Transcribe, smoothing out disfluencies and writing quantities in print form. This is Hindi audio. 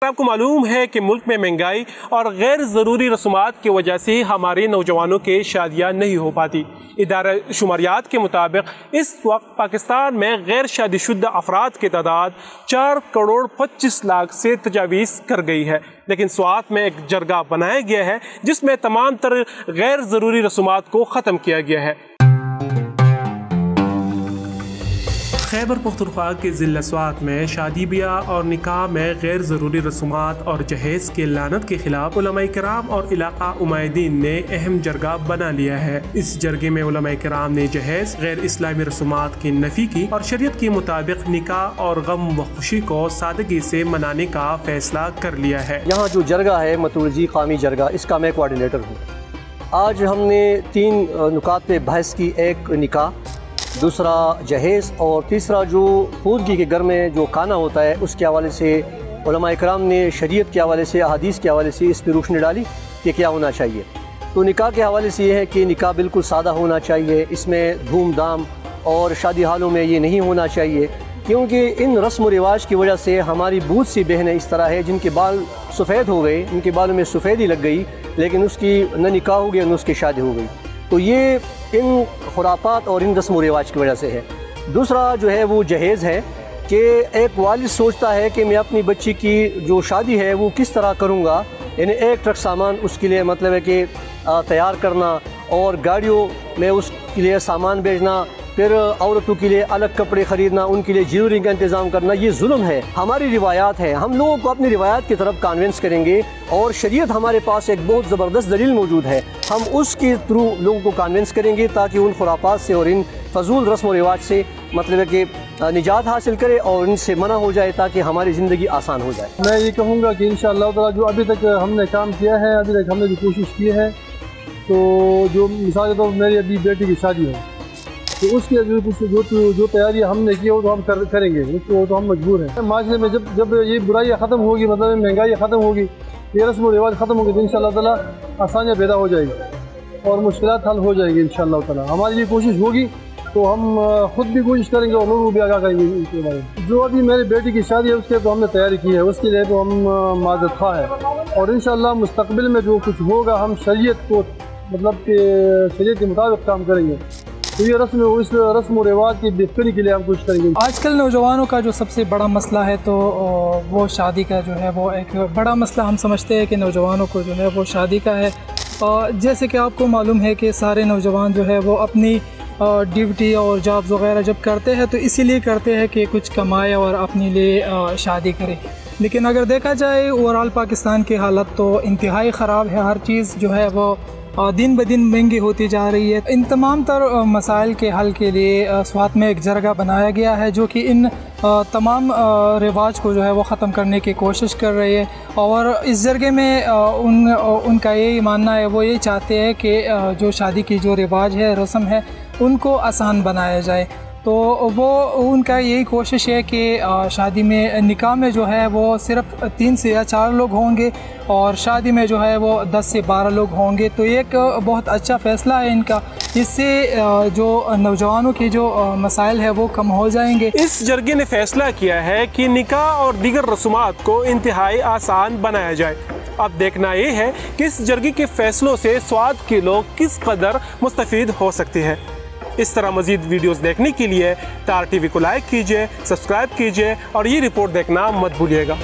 आपको मालूम है कि मुल्क में महंगाई और गैर ज़रूरी रसूमात की वजह से हमारे नौजवानों के शादियाँ नहीं हो पाती। इदारा शुमारियात के मुताबिक इस वक्त पाकिस्तान में गैर शादीशुदा अफराद की तादाद 4 करोड़ 25 लाख से तजावीज़ कर गई है। लेकिन स्वात में एक जरगा बनाया गया है जिसमें तमाम तर गैर ज़रूरी रसूमात को ख़त्म किया गया है। खैबर पख्तूनख्वा के ज़िला स्वात में शादी ब्याह और निकाह में गैर ज़रूरी रसूमात और जहेज़ के लानत के खिलाफ उलमाए किराम और इलाका उमायदीन ने अहम जरगा बना लिया है। इस जरगे में उलमाए किराम ने जहेज़ गैर इस्लामी रसूमात की नफ़ी की और शरीयत के मुताबिक निकाह और गम व खुशी को सादगी से मनाने का फैसला कर लिया है। यहाँ जो जरगा है मतूरजी कामी जरगा, इसका मैं कोऑर्डिनेटर हूँ। आज हमने 3 नुकात पे बहस की, एक निकाह, दूसरा जहेज़ और तीसरा जो पूरगी के घर में जो खाना होता है उसके हवाले से उलमाए किराम ने शरीयत के हवाले से, अहादीस के हवाले से इस पर रोशनी डाली कि क्या होना चाहिए। तो निकाह के हवाले से ये है कि निकाह बिल्कुल सादा होना चाहिए, इसमें धूमधाम और शादी हालों में ये नहीं होना चाहिए, क्योंकि इन रस्म व रिवाज की वजह से हमारी बहुत सी बहनें इस तरह है जिनके बाल सफ़ेद हो गए, इनके बालों में सफ़ेदी लग गई, लेकिन उसकी न निकाह हो गया न उसकी शादी हो गई। तो ये इन खुराफात और इन रस्म व रिवाज की वजह से है। दूसरा जो है वो जहेज़ है कि एक वालिद सोचता है कि मैं अपनी बच्ची की जो शादी है वो किस तरह करूँगा, यानी एक ट्रक सामान उसके लिए मतलब है कि तैयार करना और गाड़ियों में उसके लिए सामान भेजना, फिर औरतों के लिए अलग कपड़े ख़रीदना, उनके लिए ज्वेलरी का इंतज़ाम करना, ये जुल्म है। हमारी रिवायात है, हम लोगों को अपनी रिवायात की तरफ कन्विंस करेंगे और शरीयत हमारे पास एक बहुत ज़बरदस्त दलील मौजूद है, हम उसके थ्रू लोगों को कन्विंस करेंगे ताकि उन खुराफात से और इन फजूल रस्म व रिवाज से मतलब है कि निजात हासिल करे और इनसे मना हो जाए ताकि हमारी ज़िंदगी आसान हो जाए। मैं ये कहूँगा कि इंशाअल्लाह ताला जो अभी तक हमने काम किया है, अभी तक हमने जो कोशिश की है, तो जो मिसाल तो मेरी अभी बेटी की शादी है तो उसके जो तैयारियां हमने की वो तो हम करेंगे, उसको तो हम मजबूर हैं। माशरे में जब ये बुराइयाँ ख़त्म होगी, मतलब महंगाई ख़त्म होगी, ये रस्म व रिवाज ख़त्म होगी, तो इंशाअल्लाह ताला आसानियाँ पैदा हो जाएगी और मुश्किलात हल हो जाएगी इंशाअल्लाह ताला। हमारी ये कोशिश होगी तो हम ख़ुद भी कोशिश करेंगे और लोगों को भी आगाह करेंगे इसके बारे में। जो अभी मेरी बेटी की शादी है उसके तो हमने तैयारी की है, उसके लिए तो हम माज़रत ख़्वाह है और इंशाअल्लाह मुस्तक़बिल में जो कुछ होगा हम शरीयत को मतलब कि शरीयत के मुताबिक काम करेंगे। तो ये इस रस्म व रिवाज की बेहतरी के लिए हम कुछ करेंगे। आजकल नौजवानों का जो सबसे बड़ा मसला है तो वो शादी का जो है वो एक बड़ा मसला हम समझते हैं कि नौजवानों को जो है वो शादी का है। जैसे कि आपको मालूम है कि सारे नौजवान जो है वो अपनी ड्यूटी और जॉब्स वगैरह जब करते हैं तो इसीलिए करते हैं कि कुछ कमाए और अपने लिए शादी करें। लेकिन अगर देखा जाए ओवरऑल पाकिस्तान की हालत तो इंतहाई ख़राब है, हर चीज़ जो है वो दिन ब दिन महंगी होती जा रही है। इन तमाम तर मसाइल के हल के लिए स्वात में एक जरगा बनाया गया है जो कि इन तमाम रिवाज को जो है वो ख़त्म करने की कोशिश कर रही है और इस जरगे में उनका यही मानना है, वो ये चाहते हैं कि जो शादी की जो रिवाज है, रस्म है, उनको आसान बनाया जाए। तो वो उनका यही कोशिश है कि शादी में निकाह में जो है वो सिर्फ 3 से या 4 लोग होंगे और शादी में जो है वो 10 से 12 लोग होंगे। तो एक बहुत अच्छा फ़ैसला है इनका, इससे जो नौजवानों की जो मसाइल है वो कम हो जाएंगे। इस जरगे ने फैसला किया है कि निकाह और दीगर रसूमात को इंतहाई आसान बनाया जाए। अब देखना ये है कि इस जरगे के फैसलों से स्वात के लोग किस कदर मुस्तफ़ीद हो सकते हैं। इस तरह मज़ीद वीडियोस देखने के लिए तार टीवी को लाइक कीजिए, सब्सक्राइब कीजिए और ये रिपोर्ट देखना मत भूलिएगा।